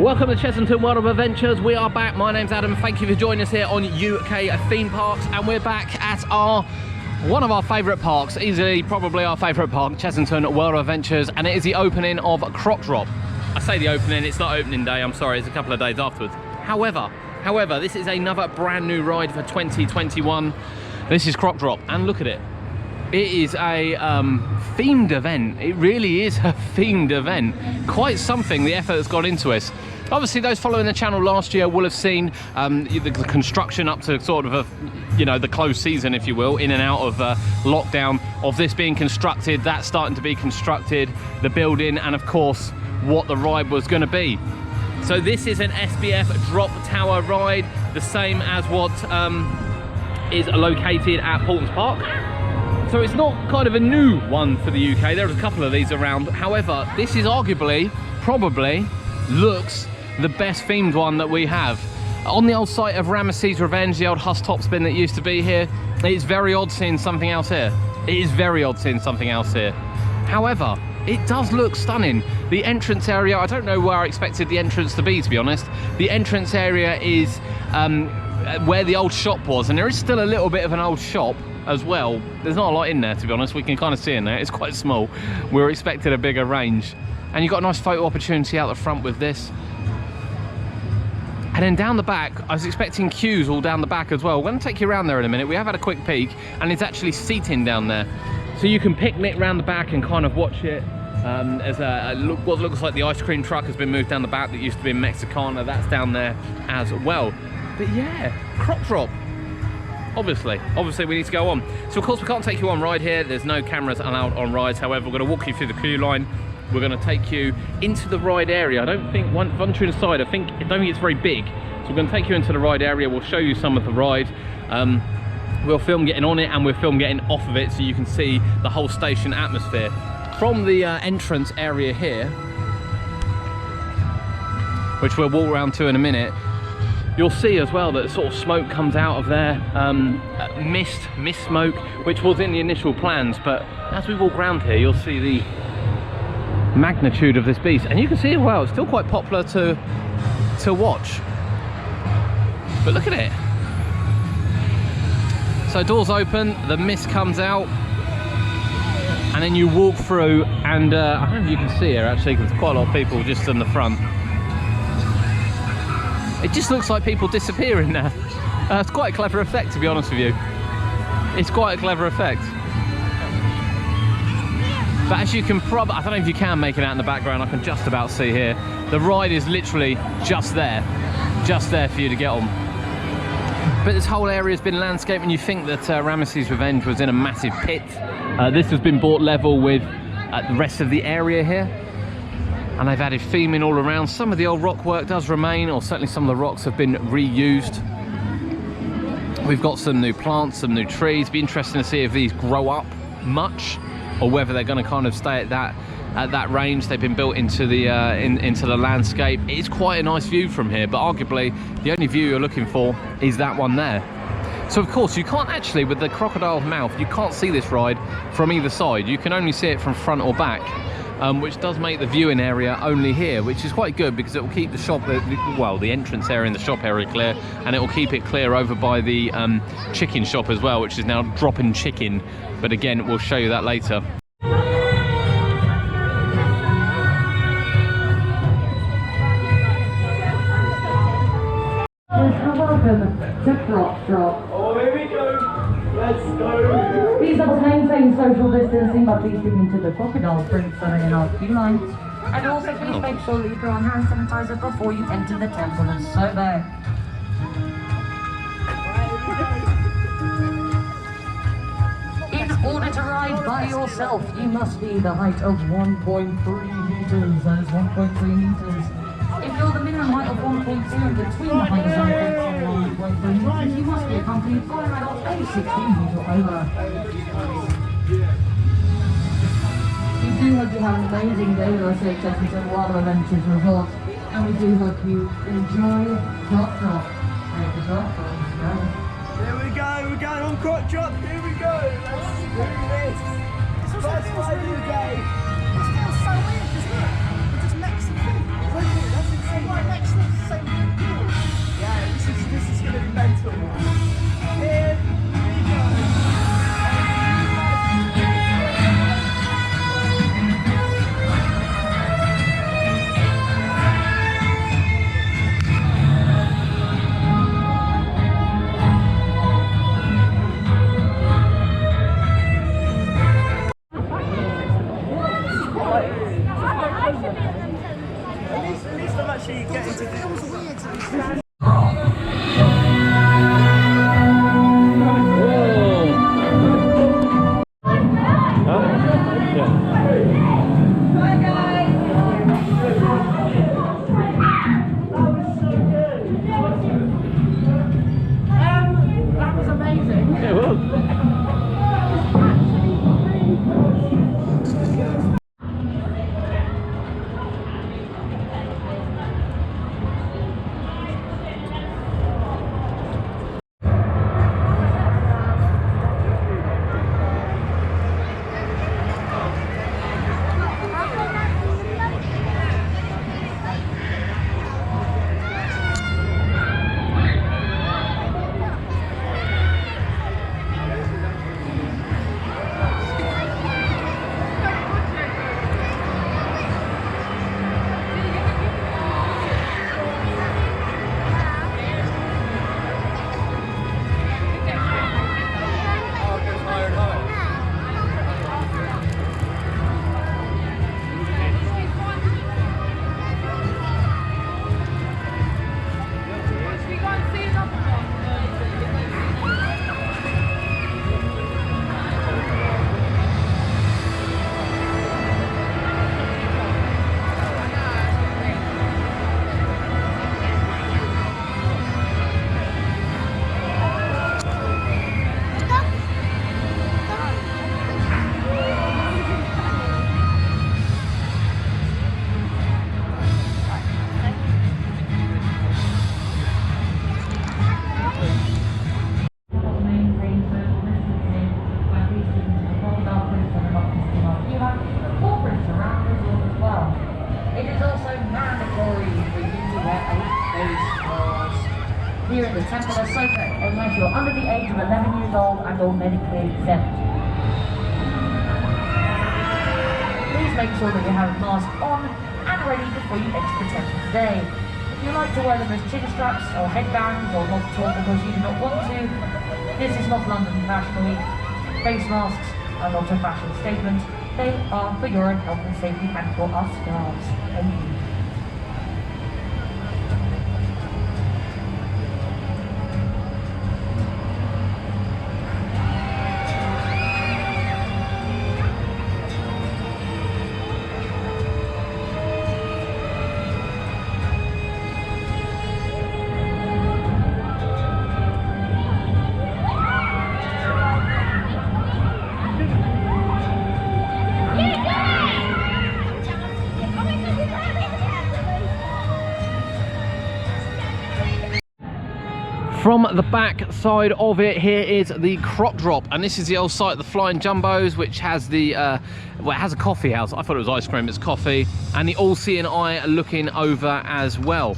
Welcome to Chessington World of Adventures. We are back. My name's Adam. Thank you for joining us here on UK Theme Parks, and we're back at one of our favourite parks, easily probably our favourite park, Chessington World of Adventures, and it is the opening of Croc Drop. I say the opening, it's not opening day, I'm sorry, it's a couple of days afterwards. However, this is another brand new ride for 2021. This is Croc Drop, and look at it. It is a themed event. It really is a themed event. Quite something, the effort that's gone into it. Obviously, those following the channel last year will have seen the construction up to sort of the closed season, if you will, in and out of lockdown, of this being constructed, that starting to be constructed, the building, and of course, what the ride was going to be. So this is an SBF Drop Tower ride, the same as what is located at Paultons Park. So it's not kind of a new one for the UK. There's a couple of these around. However, this is arguably, probably, looks the best themed one that we have. On the old site of Rameses Revenge, the old Huss top spin that used to be here, it's very odd seeing something else here. It is very odd seeing something else here. However, it does look stunning. The entrance area, I don't know where I expected the entrance to be honest. The entrance area is where the old shop was, and there is still a little bit of an old shop as well. There's not a lot in there, to be honest. We can kind of see in there, it's quite small. We were expecting a bigger range. And you've got a nice photo opportunity out the front with this. And then down the back, I was expecting queues all down the back as well. We're going to take you around there in a minute. We have had a quick peek, and it's actually seating down there. So you can picnic around the back and kind of watch it. As what looks like the ice cream truck has been moved down the back that used to be in Mexicana. That's down there as well. But yeah, Croc Drop. Obviously we need to go on. So of course we can't take you on ride here. There's no cameras allowed on rides. However, we're going to walk you through the queue line. We're going to take you into the ride area. I don't think, once you're inside, I don't think it's very big. So we're going to take you into the ride area. We'll show you some of the ride. We'll film getting on it, and we'll film getting off of it, so you can see the whole station atmosphere. From the entrance area here, which we'll walk around to in a minute, you'll see as well that sort of smoke comes out of there, mist smoke, which was in the initial plans, but as we walk around here, you'll see the magnitude of this beast, and you can see it well. It's still quite popular to watch, but look at it. So doors open, the mist comes out, and then you walk through, and I don't know if you can see here actually, because there's quite a lot of people just in the front. It just looks like people disappearing now. It's quite a clever effect, to be honest with you. It's quite a clever effect. But as you can probably, I don't know if you can make it out in the background, I can just about see here. The ride is literally just there for you to get on. But this whole area has been landscaped, and you think that Rameses Revenge was in a massive pit. This has been brought level with the rest of the area here. And they've added theming all around. Some of the old rock work does remain, or certainly some of the rocks have been reused. We've got some new plants, some new trees. Be interesting to see if these grow up much, or whether they're going to kind of stay at that range. They've been built into the into the landscape. It's quite a nice view from here, but arguably the only view you're looking for is that one there. So of course you can't actually, with the crocodile mouth, you can't see this ride from either side. You can only see it from front or back. Which does make the viewing area only here, which is quite good, because it will keep the shop, the entrance area and the shop area clear, and it will keep it clear over by the chicken shop as well, which is now dropping chicken. But again, we'll show you that later. Welcome to Croc Drop. Oh, here we go. Let's go. Please double maintain social distancing by please sticking to the crocodile prints that are in our queue lines. And also please make sure that you put on hand sanitizer before you enter the temple and so there. In order to ride by yourself, you must be the height of 1.3 meters. That is 1.3 meters. If you're the minimum height of 1.2 and between the height of 1.2 and 1.3 meters, you must be accompanied by an adult age 16 years or over. We do hope you have an amazing day with us here at Chessington World of Adventures Resort, and we do hope you enjoy Croc Drop. Take the drop, There we go, we're going on Croc Drop, here we go, let's do this. First ride of the day. It feels so weird, doesn't it? We're just Mexican. That's insane. At least I'm actually getting to do. That was amazing. Yeah, well. Here at the Temple of Soka, unless you're under the age of 11 years old and or medically exempt. Please make sure that you have a mask on and ready before you exit the temple today. If you like to wear them as chin straps or headbands or not at all because you do not want to, this is not London Fashion Week. Face masks are not a fashion statement. They are for your own health and safety and for our scarves only. From the back side of it, here is the Croc Drop, and this is the old site of the Flying Jumbos, which has the well, it has a coffee house. I thought it was ice cream, it's coffee, and the all-seeing eye looking over as well.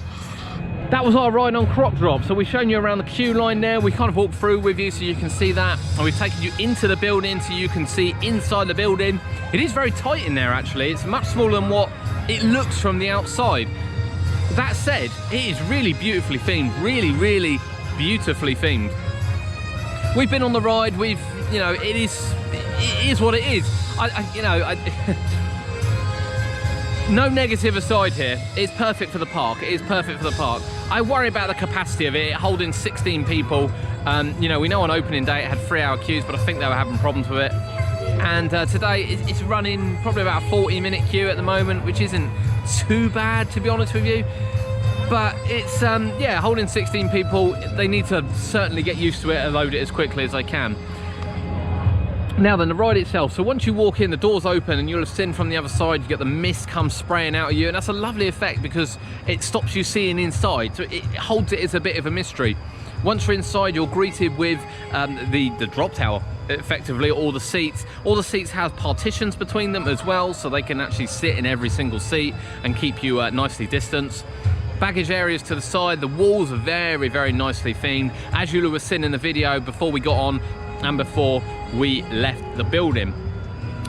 That was our ride on Croc Drop. So we've shown you around the queue line there. We kind of walked through with you so you can see that, and we've taken you into the building so you can see inside the building. It is very tight in there actually. It's much smaller than what it looks from the outside. That said, it is really beautifully themed, really beautifully themed. We've been on the ride, we've, you know, it is what it is. No negative aside here, it's perfect for the park, it is perfect for the park. I worry about the capacity of it, holding 16 people. You know, we know on opening day it had 3-hour queues, but I think they were having problems with it. And today it's running probably about a 40-minute queue at the moment, which isn't too bad, to be honest with you. But it's, yeah, holding 16 people, they need to certainly get used to it and load it as quickly as they can. Now then, the ride itself. So once you walk in, the doors open and you'll have seen from the other side, you get the mist come spraying out of you, and that's a lovely effect because it stops you seeing inside. So it holds it as a bit of a mystery. Once you're inside, you're greeted with the drop tower, effectively, all the seats. All the seats have partitions between them as well, so they can actually sit in every single seat and keep you nicely distanced. Baggage areas to the side, the walls are very nicely themed, as you were seeing in the video before we got on and before we left the building.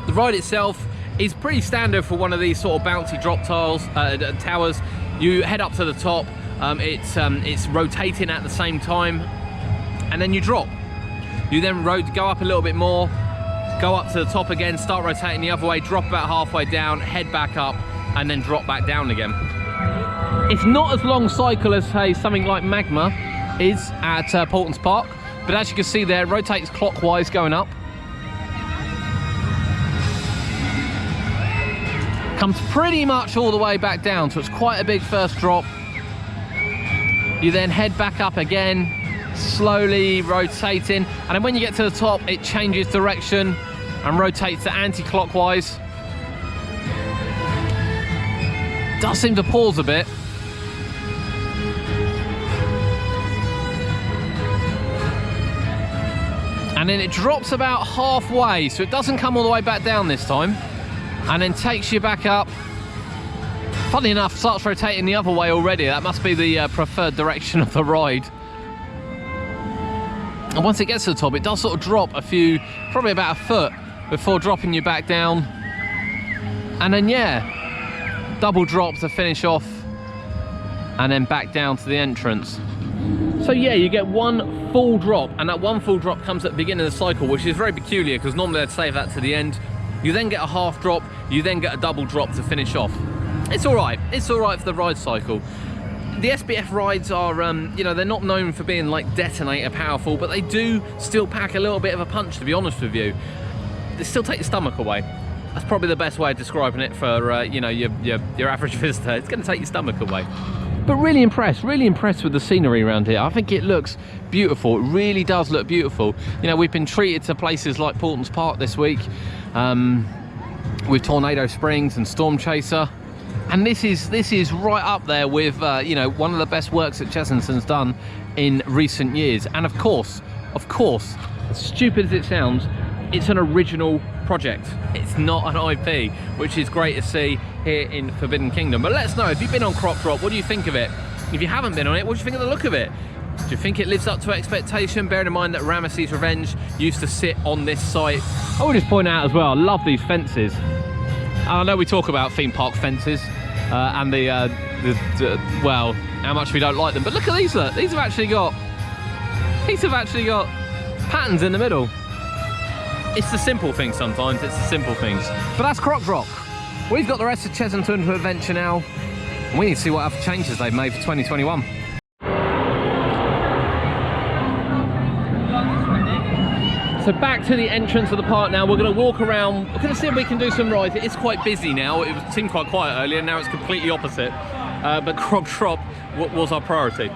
The ride itself is pretty standard for one of these sort of bouncy drop towers. You head up to the top, it's rotating at the same time, and then you drop. You then go up a little bit more, go up to the top again, start rotating the other way, drop about halfway down, head back up, and then drop back down again. It's not as long cycle as, say, something like Magma is at Portons Park, but as you can see there, it rotates clockwise going up. Comes pretty much all the way back down, so it's quite a big first drop. You then head back up again, slowly rotating, and then when you get to the top, it changes direction and rotates to anti-clockwise. Does seem to pause a bit. And then it drops about halfway, so it doesn't come all the way back down this time. And then takes you back up. Funny enough, starts rotating the other way already. That must be the preferred direction of the ride. And once it gets to the top, it does sort of drop a few, probably about a foot, before dropping you back down. And then, yeah, double drop to finish off, and then back down to the entrance. So yeah, you get one full drop, and that one full drop comes at the beginning of the cycle, which is very peculiar because normally they'd save that to the end. You then get a half drop, you then get a double drop to finish off. It's all right for the ride cycle. The SBF rides are, you know, they're not known for being like detonator powerful, but they do still pack a little bit of a punch, to be honest with you. They still take your stomach away. That's probably the best way of describing it for, you know, your average visitor. It's going to take your stomach away. But really impressed with the scenery around here. I think it looks beautiful. It really does look beautiful. You know, we've been treated to places like Portons Park this week, with Tornado Springs and Storm Chaser. And this is right up there with, you know, one of the best works that Chessington's done in recent years. And of course, as stupid as it sounds, it's an original project. It's not an IP, which is great to see here in Forbidden Kingdom. But let us know, if you've been on Croc Drop, what do you think of it? If you haven't been on it, what do you think of the look of it? Do you think it lives up to expectation? Bearing in mind that Rameses Revenge used to sit on this site. I will just point out as well, I love these fences. I know we talk about theme park fences and well, how much we don't like them, but look at these. Look, these have actually got patterns in the middle. It's the simple things sometimes, it's the simple things. But that's Croc Drop. We've got the rest of Chessington World of Adventure now. We need to see what other changes they've made for 2021. So back to the entrance of the park now. We're going to walk around. We're going to see if we can do some rides. It is quite busy now. It seemed quite quiet earlier, now it's completely opposite. But Croc Drop was our priority.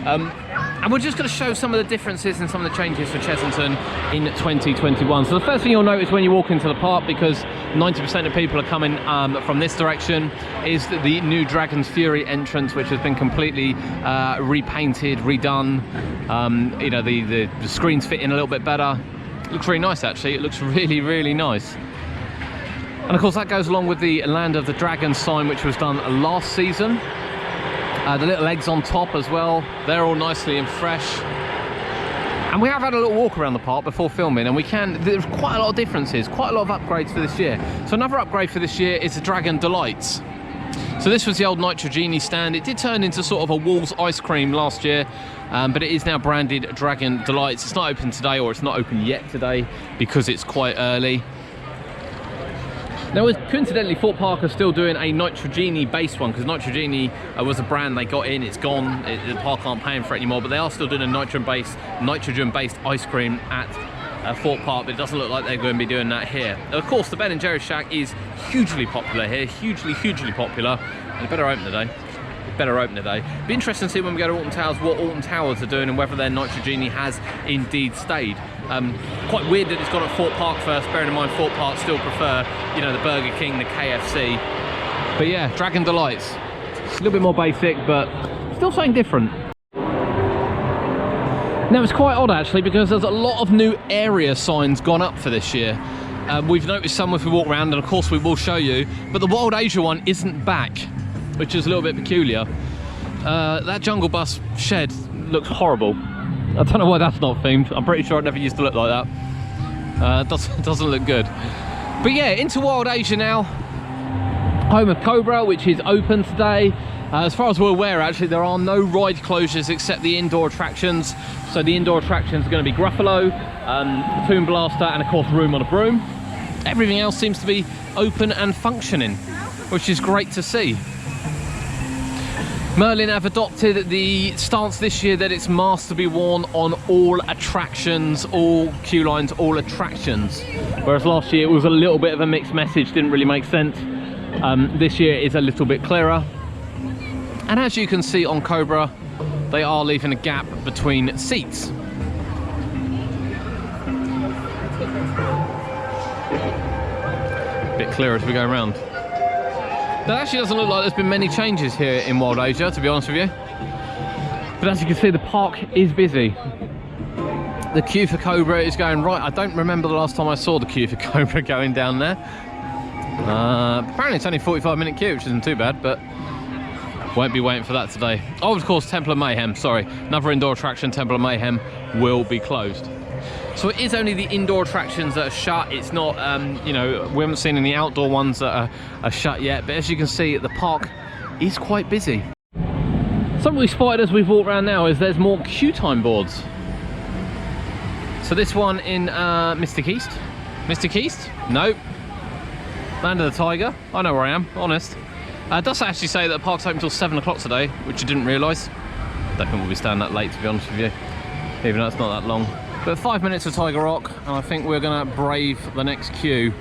And we're just going to show some of the differences and some of the changes for Chessington in 2021. So the first thing you'll notice when you walk into the park, because 90% of people are coming from this direction, is the new Dragon's Fury entrance, which has been completely repainted, redone. You know, the screens fit in a little bit better. It looks really nice, actually. It looks really, really nice. And of course that goes along with the Land of the Dragons sign, which was done last season. The little eggs on top as well, they're all nicely and fresh. And we have had a little walk around the park before filming, and there's quite a lot of differences, quite a lot of upgrades for this year. So another upgrade for this year is the Dragon Delights. So this was the old Nitrogenie stand. It did turn into sort of a Walls ice cream last year, but it is now branded Dragon Delights. It's not open today, or it's not open yet today, because it's quite early. Now, coincidentally, Fort Park are still doing a Nitrogenie based one, because Nitrogenie was a brand they got in, it's gone, the park aren't paying for it anymore, but they are still doing a nitrogen based ice cream at Fort Park, but it doesn't look like they're going to be doing that here. Of course, the Ben & Jerry's Shack is hugely popular here, hugely popular, and it better open today. Be interesting to see when we go to Alton Towers what Alton Towers are doing and whether their Nitrogenie has indeed stayed. Quite weird that it's gone at Fort Park first, bearing in mind Fort Park still prefer, you know, the Burger King, the KFC. But yeah, Dragon Delights. It's a little bit more basic, but still something different. Now it's quite odd actually, because there's a lot of new area signs gone up for this year. We've noticed some if we walk around, and of course we will show you, but the Wild Asia one isn't back, which is a little bit peculiar. That Jungle Bus shed looks horrible. I don't know why that's not themed. I'm pretty sure it never used to look like that. Doesn't look good. But yeah, into Wild Asia now. Home of Cobra, which is open today. As far as we're aware, actually, there are no ride closures except the indoor attractions. So the indoor attractions are going to be Gruffalo, Toon Blaster, and of course Room on a Broom. Everything else seems to be open and functioning, which is great to see. Merlin have adopted the stance this year that it's masks to be worn on all attractions, all queue lines, all attractions. Whereas last year it was a little bit of a mixed message, didn't really make sense. This year is a little bit clearer. And as you can see on Cobra, they are leaving a gap between seats. Bit clearer as we go around. That actually doesn't look like there's been many changes here in Wild Asia, to be honest with you. But as you can see, the park is busy. The queue for Cobra is going right. I don't remember the last time I saw the queue for Cobra going down there. Apparently it's only a 45-minute queue, which isn't too bad, but won't be waiting for that today. Oh, of course, Temple of Mayhem, sorry. Another indoor attraction, Temple of Mayhem, will be closed. So it is only the indoor attractions that are shut. It's not, you know, we haven't seen any outdoor ones that are shut yet. But as you can see, the park is quite busy. Something we spotted as we've walked around now is there's more queue time boards. So this one in Mystic East. Mystic East? Nope. Land of the Tiger. I know where I am, honest. It does actually say that the park's open until 7 o'clock today, which I didn't realise. Don't think we'll be staying that late, to be honest with you. Even though it's not that long. But 5 minutes to Tiger Rock, and I think we're gonna brave the next queue.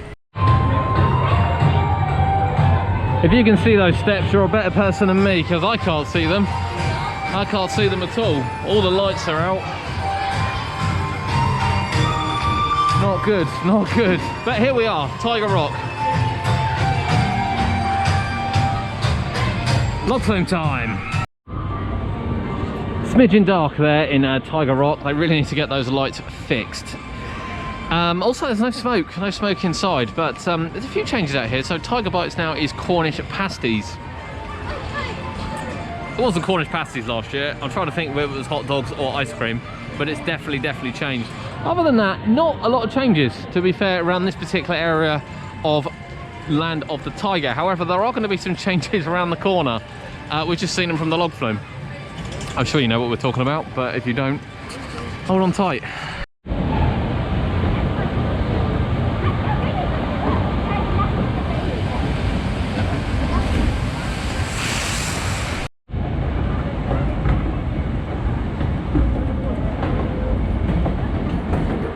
If you can see those steps, you're a better person than me, because I can't see them. I can't see them at all. All the lights are out. Not good, not good. But here we are, Tiger Rock. Log flume time. Smidgen dark there in Tiger Rock. They really need to get those lights fixed. Also, there's no smoke inside, but there's a few changes out here. So Tiger Bites now is Cornish pasties. It wasn't Cornish pasties last year. I'm trying to think whether it was hot dogs or ice cream, but it's definitely changed. Other than that, not a lot of changes, to be fair, around this particular area of Land of the Tiger. However, there are going to be some changes around the corner. We've just seen them from the log flume. I'm sure you know what we're talking about, but if you don't, hold on tight.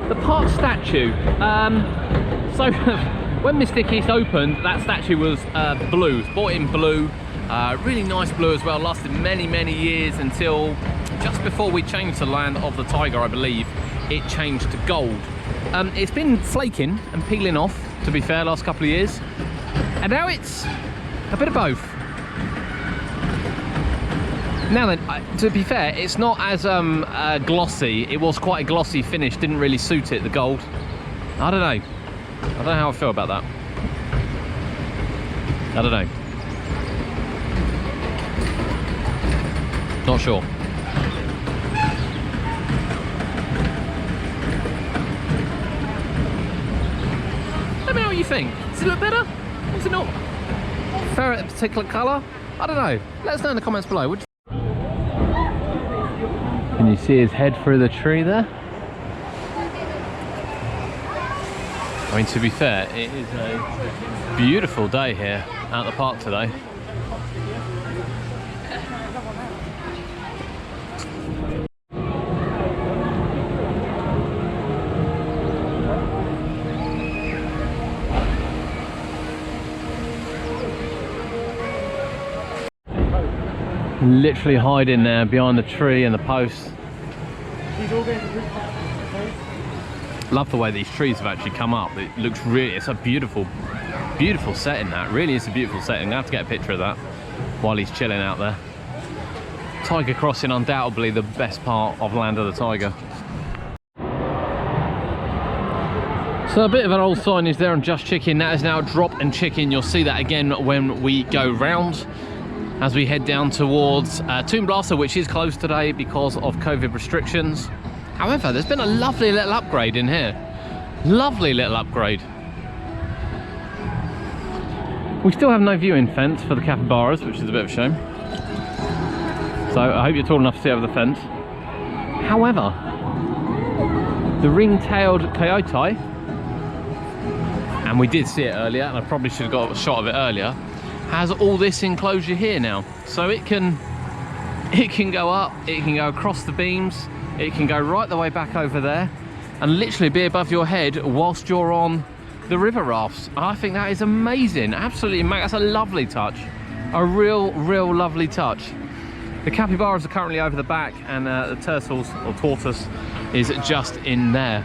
The park statue. So when Mystic East opened, that statue was blue, bought in blue. Really nice blue as well, lasted many years until just before we changed to Land of the Tiger, I believe, it changed to gold. It's been flaking and peeling off, to be fair, last couple of years. And now it's a bit of both. Now then, to be fair, it's not as glossy. It was quite a glossy finish, didn't really suit it, the gold. I don't know. I don't know how I feel about that. I don't know. Not sure. Let me know what you think. Does it look better? Does it not? Fair at a particular colour? I don't know. Let us know in the comments below. Can you see his head through the tree there? I mean, to be fair, it is a beautiful day here at the park today. Literally hiding there behind the tree and the post. Love the way these trees have actually come up. It looks really, it's a beautiful setting. That really is a beautiful setting. I have to get a picture of that while he's chilling out there. Tiger Crossing, undoubtedly the best part of Land of the Tiger. So a bit of an old signage there on Just Chicken. That is now Drop and Chicken. You'll see that again when we go round, as we head down towards Toon Blaster, which is closed today because of COVID restrictions. However, there's been a lovely little upgrade in here. Lovely little upgrade. We still have no viewing fence for the capybaras, which is a bit of a shame. So I hope you're tall enough to see over the fence. However, the ring-tailed coyote, and we did see it earlier, and I probably should have got a shot of it earlier, has all this enclosure here now. So it can go up, it can go across the beams, it can go right the way back over there, and literally be above your head whilst you're on the river rafts. I think that is amazing, absolutely amazing. That's a lovely touch, a real lovely touch. The capybaras are currently over the back, and the turtles, or tortoise, is just in there.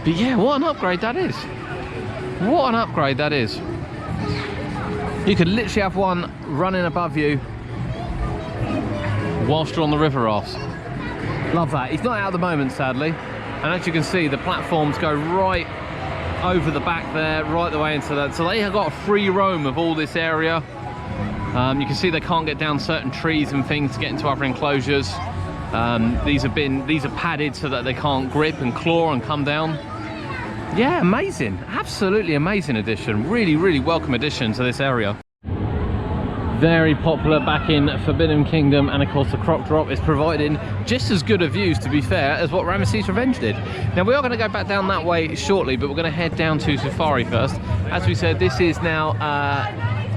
But yeah, what an upgrade that is. What an upgrade that is. You could literally have one running above you whilst you're on the river rafts. Love that. He's not out at the moment, sadly. And as you can see, the platforms go right over the back there, right the way into that. So they have got a free roam of all this area. You can see they can't get down certain trees and things to get into other enclosures. These are padded so that they can't grip and claw and come down. Yeah, amazing, absolutely amazing addition. Really welcome addition to this area. Very popular back in Forbidden Kingdom, and of course the Croc Drop is providing just as good a views, to be fair, as what Rameses Revenge did. Now we are going to go back down that way shortly, but we're going to head down to Zoofari first. As we said, this is now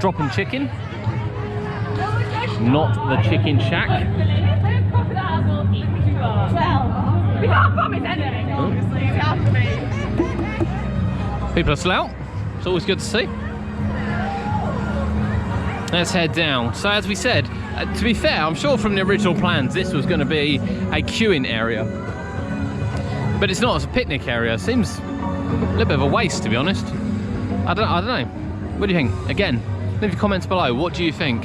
Drop and Chicken, not the Chicken Shack. We can't promise anything, obviously. We have to be. People are still out. It's always good to see. Let's head down. So as we said, to be fair, I'm sure from the original plans this was going to be a queuing area, but it's not. It's a picnic area. Seems a little bit of a waste, to be honest. I don't know. What do you think? Again, leave your comments below. What do you think?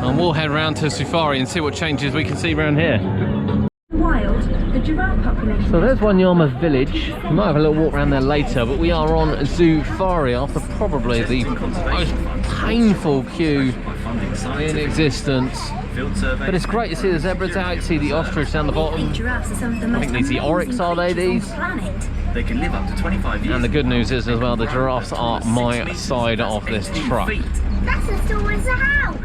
And we'll head around to Zoofari and see what changes we can see around here. Wild, the giraffe population. So there's Wanyama village. We might have a little walk around there later, but we are on Zoofari after probably the most painful queue in existence. But it's great to see the zebras out, see the ostrich down the bottom. Giraffes are some of the most I think these are the oryx, are they, these? They can live up to 25 years. And the good news is as well, the giraffes are my side of this truck. That's as tall as a house.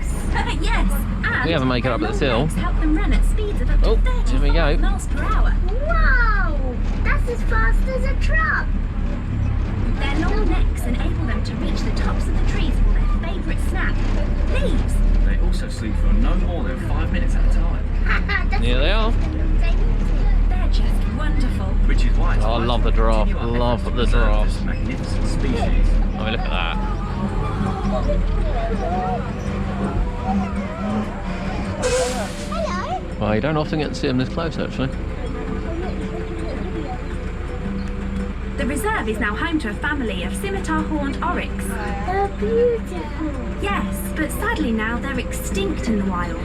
Yes, and We haven't made it up at the hill. help them run at speeds of up to 35 here we go. miles per hour. Wow, that's as fast as a truck. Their long necks enable them to reach the tops of the trees for their favourite snack, leaves. They also sleep for no more than 5 minutes at a time. Here they are. They're just wonderful. Which is why it's Oh, I love the giraffe. Love the giraffes. this magnificent species. I mean, look at that. Hello. Well, you don't often get to see them this close, actually. The reserve is now home to a family of scimitar-horned oryx. They're beautiful. Yes, but sadly now they're extinct in the wild.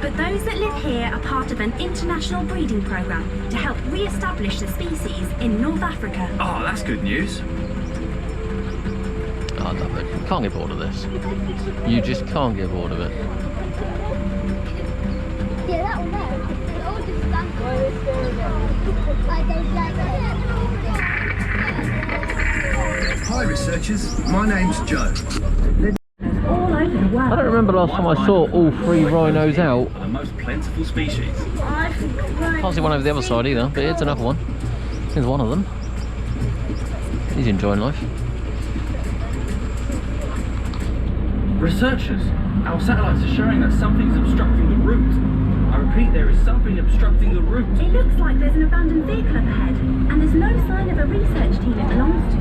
But those that live here are part of an international breeding program to help re-establish the species in North Africa. Oh, that's good news. Oh, I love it. You can't get bored of this. You just can't get bored of it. Yeah, that one there. They all just stand there. Like those Hi researchers, my name's Joe. All over the world. I don't remember last time I saw all three rhinos out. Are the most plentiful species. Can't see one over the other side either, but here's another one. Here's one of them. He's enjoying life. Researchers, our satellites are showing that something's obstructing the route. I repeat, there is something obstructing the route. It looks like there's an abandoned vehicle up ahead, and there's no sign of a research team it belongs to.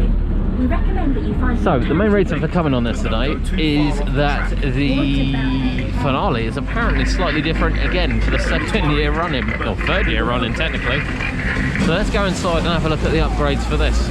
We recommend that you find... So, the main reason for coming on this today is that the finale is apparently slightly different again for the second year running, or third year running technically. So let's go inside and have a look at the upgrades for this.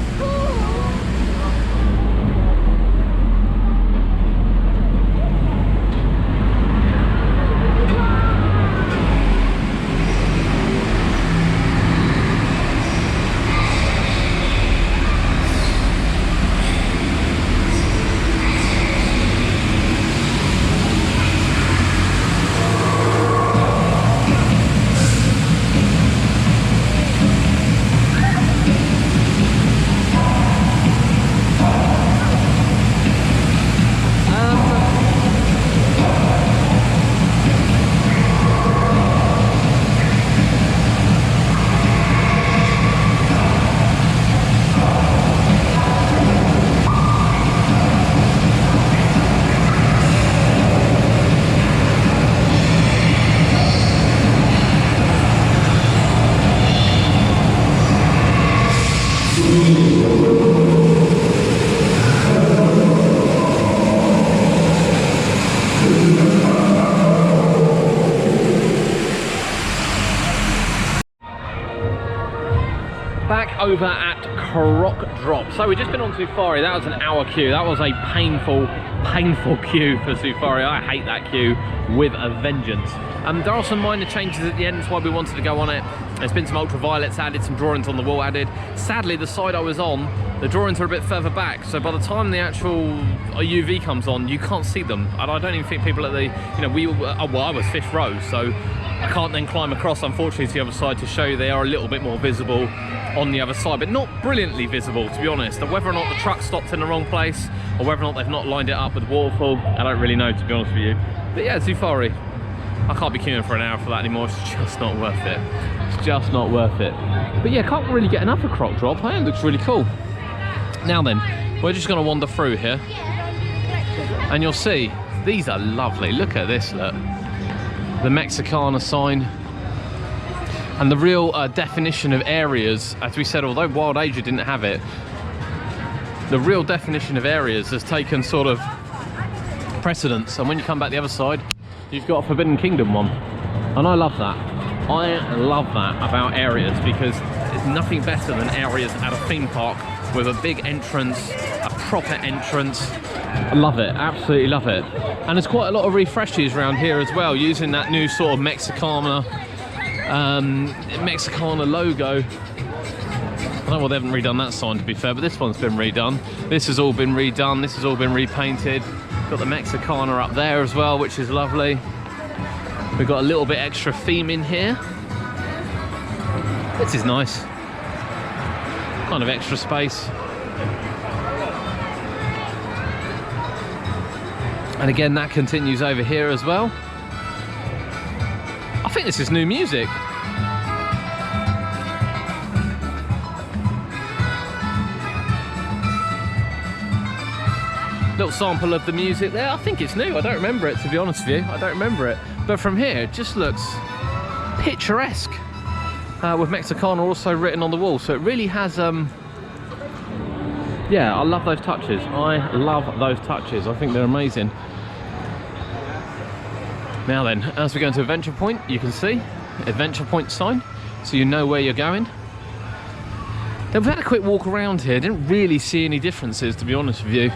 over at Croc Drop. So we've just been on ZUFARI. That was an hour queue. That was a painful queue for ZUFARI. I hate that queue with a vengeance. There are some minor changes at the end, that's why we wanted to go on it. There's been some ultraviolets added, some drawings on the wall added. Sadly, the side I was on, the drawings are a bit further back, so by the time the actual UV comes on, you can't see them. And I don't even think people at the, you know, well, I was 5th row, so I can't then climb across, unfortunately, to the other side to show you they are a little bit more visible on the other side, but not brilliantly visible, to be honest. Whether or not the truck stopped in the wrong place, or whether or not they've not lined it up with waterfall, I don't really know, to be honest with you. But yeah, ZUFARI. I can't be queuing for an hour for that anymore. It's just not worth it. It's just not worth it. But yeah, can't really get enough of Croc Drop. It looks really cool. Now then, we're just going to wander through here, and you'll see these are lovely. Look at this, look. The Mexicana sign, and the real definition of areas. As we said, although Wild Asia didn't have it, the real definition of areas has taken sort of precedence. And when you come back the other side, you've got a Forbidden Kingdom one, and I love that. I love that about areas, because there's nothing better than areas at a theme park with a big entrance, a proper entrance. I love it, absolutely love it. And there's quite a lot of refreshes around here as well, using that new sort of Mexicana logo. I don't know why they haven't redone that sign, to be fair, but this one's been redone. This has all been redone, this has all been repainted. Got the Mexicana up there as well, which is lovely. We've got a little bit extra theme in here. This is nice. Kind of extra space. And again, that continues over here as well. I think this is new music. Little sample of the music there. I think it's new. I don't remember it, to be honest with you. I don't remember it. But from here, it just looks picturesque. With Mexicana also written on the wall. So it really has, yeah, I love those touches. I love those touches. I think they're amazing. Now then, as we go into Adventure Point, you can see Adventure Point sign, so you know where you're going. Then we've had a quick walk around here. Didn't really see any differences, to be honest with you.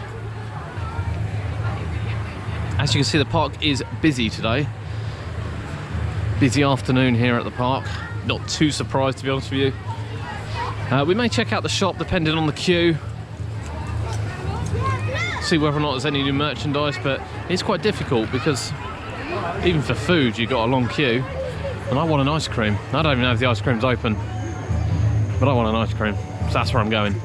As you can see, the park is busy today. Busy afternoon here at the park. Not too surprised, to be honest with you. We may check out the shop depending on the queue. See whether or not there's any new merchandise, but it's quite difficult because even for food, you've got a long queue. And I want an ice cream. I don't even know if the ice cream's open, but I want an ice cream. So that's where I'm going.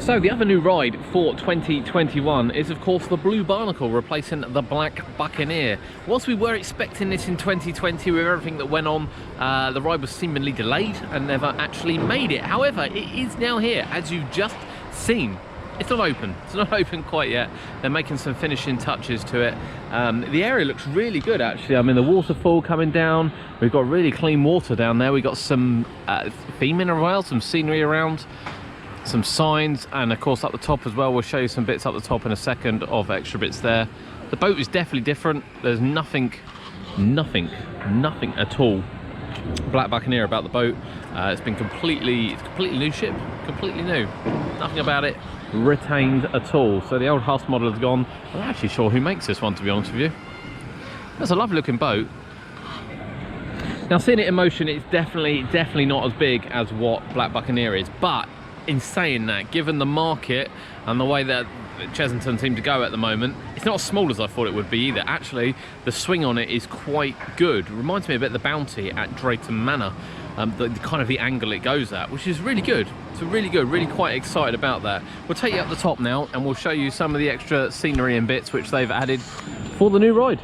So the other new ride for 2021 is of course the Blue Barnacle, replacing the Black Buccaneer. Whilst we were expecting this in 2020 with everything that went on, the ride was seemingly delayed and never actually made it. However, it is now here, as you've just seen. It's not open. It's not open quite yet. They're making some finishing touches to it. The area looks really good actually. I mean, the waterfall coming down. We've got really clean water down there. We've got some theming around, some scenery around, some signs, and of course up the top as well. We'll show you some bits up the top in a second of extra bits there. The boat is definitely different. There's nothing at all Black Buccaneer about the boat. It's completely new ship, completely new. Nothing about it retained at all. So the old Huss model has gone. I'm not actually sure who makes this one, to be honest with you. That's a lovely looking boat. Now seeing it in motion, it's definitely not as big as what Black Buccaneer is, but in saying that, given the market and the way that Chessington seem to go at the moment, it's not as small as I thought it would be either. Actually, the swing on it is quite good. It reminds me a bit of the Bounty at Drayton Manor, the kind of the angle it goes at, which is really good. It's really good, really quite excited about that. We'll take you up the top now and we'll show you some of the extra scenery and bits which they've added for the new ride.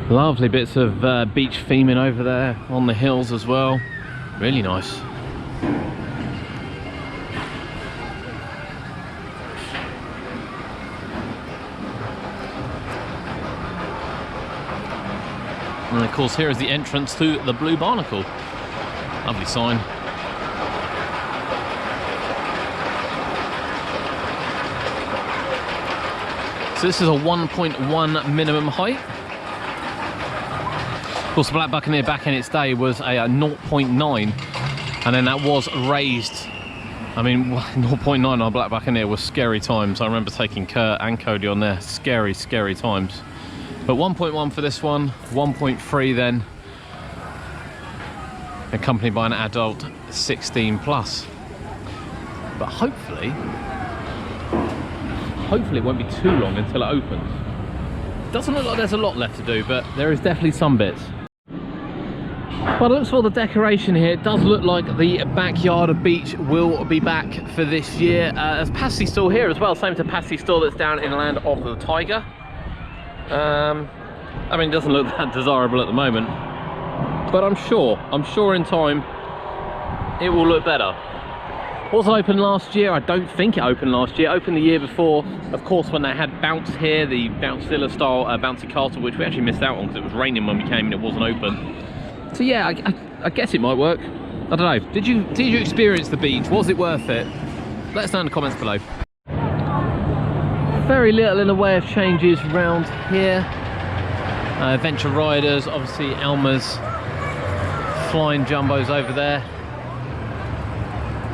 Lovely bits of beach theming over there on the hills as well. Really nice. And of course here is the entrance to the Blue Barnacle. Lovely sign. So this is a 1.1 minimum height. Of course the Black Buccaneer back in its day was a 0.9, and then that was raised. I mean, 0.9 on Black Buccaneer was scary times. I remember taking Kurt and Cody on there. Scary times. But 1.1 for this one, 1.3 then, accompanied by an adult 16 plus. But hopefully it won't be too long until it opens. Doesn't look like there's a lot left to do, but there is definitely some bits. But it looks for the decoration here, it does look like the backyard beach will be back for this year. There's Pasty Store here as well, same to Pasty Store that's down in Land of the Tiger. I mean, it doesn't look that desirable at the moment, but I'm sure in time it will look better. Wasn't open last year. I don't think it opened last year. It opened the year before, of course, when they had Bounce here, the Bounce Villa style bouncy castle, which we actually missed out on because it was raining when we came and it wasn't open. So yeah, I guess it might work. I don't know. Did you experience the beach? Was it worth it? Let us know in the comments below. Very little in the way of changes around here. Adventure riders, obviously Elmer's flying jumbos over there.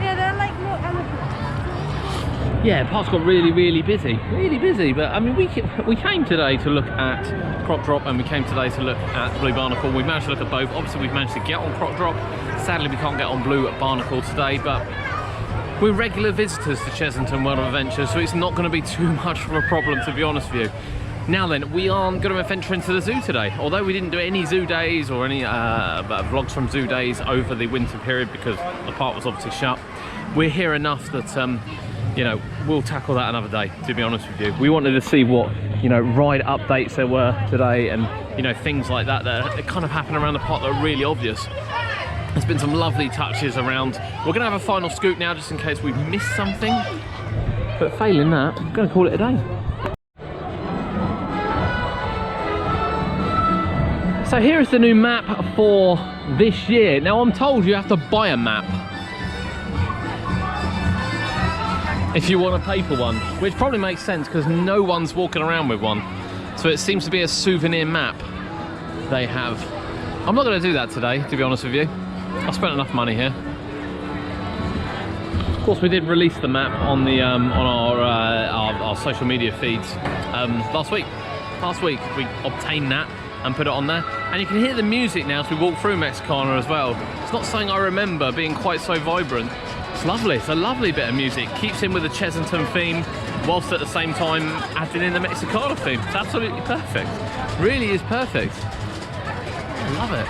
Yeah, they're like little elephants. Yeah, park's got really busy, but I mean we came today to look at Croc Drop and we came today to look at Blue Barnacle. We managed to look at both. Obviously we've managed to get on Croc Drop. Sadly we can't get on Blue Barnacle today, but we're regular visitors to Chessington World of Adventures, so it's not going to be too much of a problem, to be honest with you. Now then, we aren't going to venture into the zoo today, although we didn't do any zoo days or any vlogs from zoo days over the winter period because the park was obviously shut. We're here enough that you know, we'll tackle that another day, to be honest with you. We wanted to see what, you know, ride updates there were today and, you know, things like that kind of happen around the park that are really obvious. There's been some lovely touches around. We're going to have a final scoop now just in case we've missed something, but failing that, I'm going to call it a day. So here is the new map for this year. Now I'm told you have to buy a map if you want to pay for one, which probably makes sense because no one's walking around with one. So it seems to be a souvenir map they have. I'm not going to do that today, to be honest with you. I spent enough money here. Of course, we did release the map on the on our social media feeds last week. Last week we obtained that and put it on there, and you can hear the music now as we walk through Mexicana as well. It's not something I remember being quite so vibrant. It's lovely. It's a lovely bit of music. Keeps in with the Chessington theme, whilst at the same time adding in the Mexicana theme. It's absolutely perfect. Really is perfect. I love it.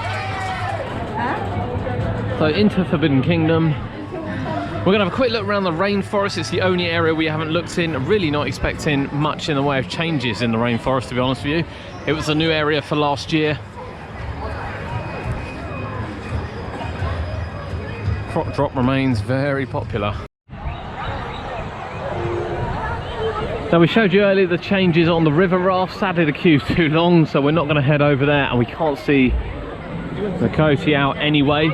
So into Forbidden Kingdom. We're gonna have a quick look around the rainforest. It's the only area we haven't looked in. Really not expecting much in the way of changes in the rainforest, to be honest with you. It was a new area for last year. Croc Drop remains very popular. Now, we showed you earlier the changes on the river raft. Sadly, the queue's too long, so we're not going to head over there, and we can't see the Coyote out anyway.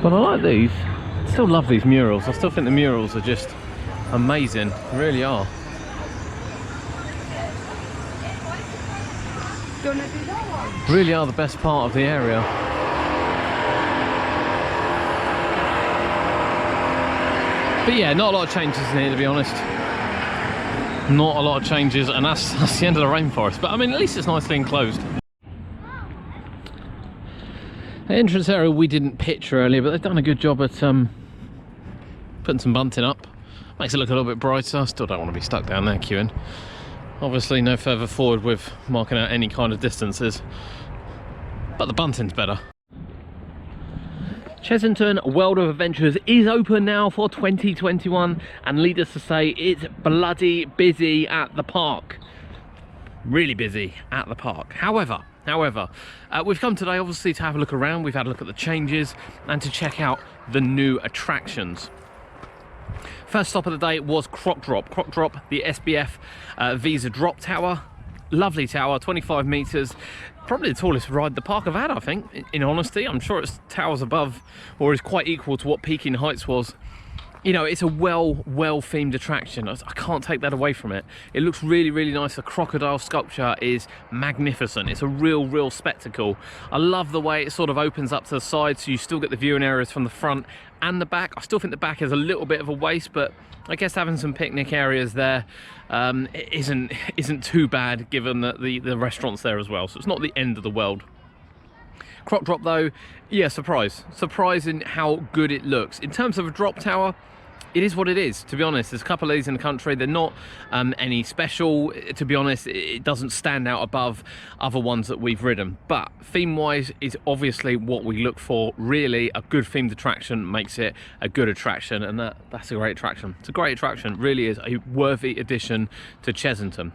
But I like these. I still love these murals. I still think the murals are just amazing. They really are. Really are the best part of the area. But yeah, not a lot of changes in here, to be honest. Not a lot of changes, and that's the end of the rainforest. But I mean, at least it's nicely enclosed. The entrance area we didn't picture earlier, but they've done a good job at putting some bunting up. Makes it look a little bit brighter. I still don't want to be stuck down there queuing. Obviously no further forward with marking out any kind of distances, but the bunting's better. Chessington World of Adventures is open now for 2021, and needless to say, it's bloody busy at the park. Really busy at the park. However, we've come today obviously to have a look around. We've had a look at the changes and to check out the new attractions. First stop of the day was Croc Drop. Croc Drop, the SBF Drop Tower. Lovely tower, 25 meters. Probably the tallest ride the park have had, I think, in honesty. I'm sure it's towers above, or is quite equal to what Peking Heights was. You know, it's a well themed attraction. I can't take that away from it. It looks really, really nice. The crocodile sculpture is magnificent. It's a real spectacle. I love the way it sort of opens up to the side, so you still get the viewing areas from the front and the back. I still think the back is a little bit of a waste, but I guess having some picnic areas there isn't too bad, given that the restaurant's there as well, so it's not the end of the world. Croc Drop though, yeah, surprising how good it looks. In terms of a drop tower, it is what it is, to be honest. There's a couple of these in the country. They're not any special, to be honest. It doesn't stand out above other ones that we've ridden, but theme wise is obviously what we look for. Really, a good themed attraction makes it a good attraction, and that's a great attraction. It's a great attraction, really is a worthy addition to Chessington.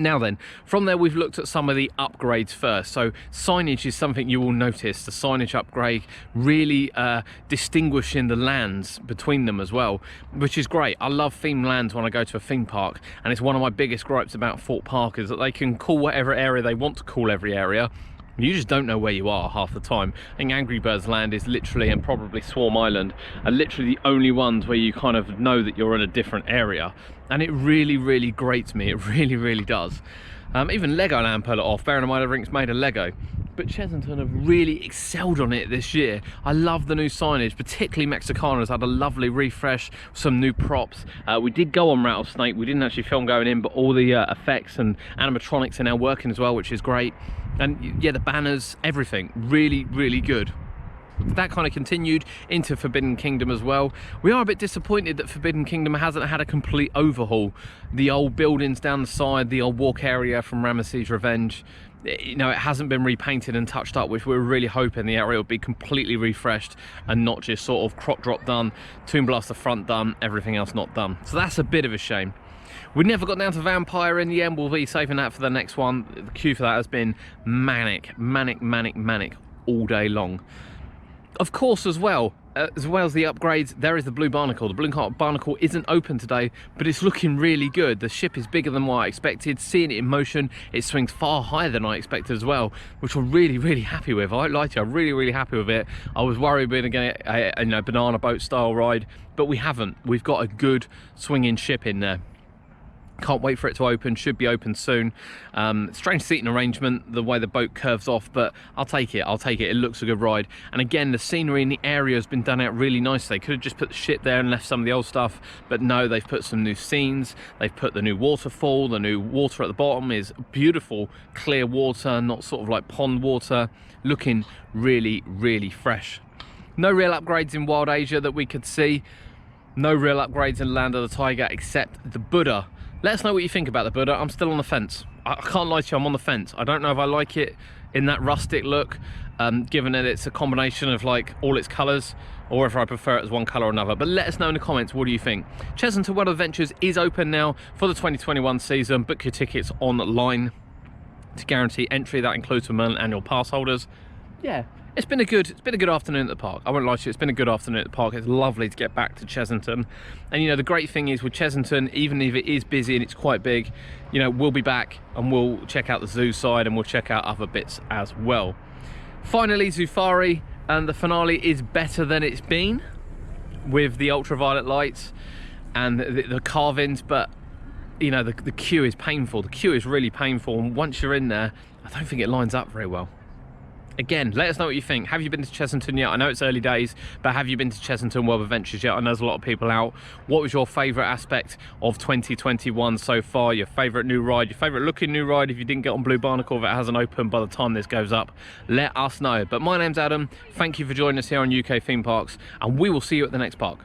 Now then, from there we've looked at some of the upgrades first. So signage is something you will notice. The signage upgrade really distinguishing the lands between them as well, which is great. I love themed lands when I go to a theme park, and it's one of my biggest gripes about Thorpe Park is that they can call whatever area they want to call every area. You just don't know where you are half the time. I think Angry Birds Land is literally, and probably Swarm Island, are literally the only ones where you kind of know that you're in a different area. And it really grates me. It really does. Even Legoland pull it off, bearing in mind everything's made of Lego. But Chessington have really excelled on it this year. I love the new signage, particularly Mexicana has had a lovely refresh, some new props. We did go on Rattlesnake, we didn't actually film going in, but all the effects and animatronics are now working as well, which is great. And yeah, the banners, everything, really good. That kind of continued into Forbidden Kingdom as well. We are a bit disappointed that Forbidden Kingdom hasn't had a complete overhaul. The old buildings down the side, the old walk area from Rameses Revenge, you know, it hasn't been repainted and touched up, which we were really hoping the area would be completely refreshed and not just sort of Croc Drop done, Toon Blaster front done, everything else not done. So that's a bit of a shame. We never got down to Vampire in the end. We'll be saving that for the next one. The queue for that has been manic all day long. Of course, as well as the upgrades, there is the Blue Barnacle. The Blue Barnacle isn't open today, but it's looking really good. The ship is bigger than what I expected. Seeing it in motion, it swings far higher than I expected as well, which I'm really happy with. I won't lie to you, I'm really happy with it. I was worried we were going to get a banana boat style ride, but we haven't. We've got a good swinging ship in there. Can't wait for it to open, should be open soon. Strange seating arrangement, the way the boat curves off, but I'll take it, it looks a good ride. And again, the scenery in the area has been done out really nicely. They could have just put the ship there and left some of the old stuff, but no, they've put some new scenes, they've put the new waterfall, the new water at the bottom is beautiful, clear water, not sort of like pond water, looking really fresh. No real upgrades in Wild Asia that we could see, no real upgrades in Land of the Tiger except the Buddha. Let us know what you think about the Buddha. I'm still on the fence. I can't lie to you, I'm on the fence. I don't know if I like it in that rustic look, given that it's a combination of like all its colours, or if I prefer it as one colour or another. But let us know in the comments, what do you think? Chessington World of Adventures is open now for the 2021 season. Book your tickets online to guarantee entry. That includes for Merlin annual pass holders. Yeah, it's been a good afternoon at the park. I won't lie to you, it's been a good afternoon at the park. It's lovely to get back to Chessington. And you know, the great thing is with Chessington, even if it is busy and it's quite big, you know, we'll be back and we'll check out the zoo side and we'll check out other bits as well. Finally, ZUFARI, and the finale is better than it's been with the ultraviolet lights and the carvings, but you know, the queue is painful. The queue is really painful, and once you're in there, I don't think it lines up very well. Again, let us know what you think. Have you been to Chessington yet? I know it's early days, but have you been to Chessington World of Adventures yet? I know there's a lot of people out. What was your favourite aspect of 2021 so far? Your favourite new ride? Your favourite looking new ride if you didn't get on Blue Barnacle, if it hasn't opened by the time this goes up? Let us know. But my name's Adam. Thank you for joining us here on UK Theme Parks, and we will see you at the next park.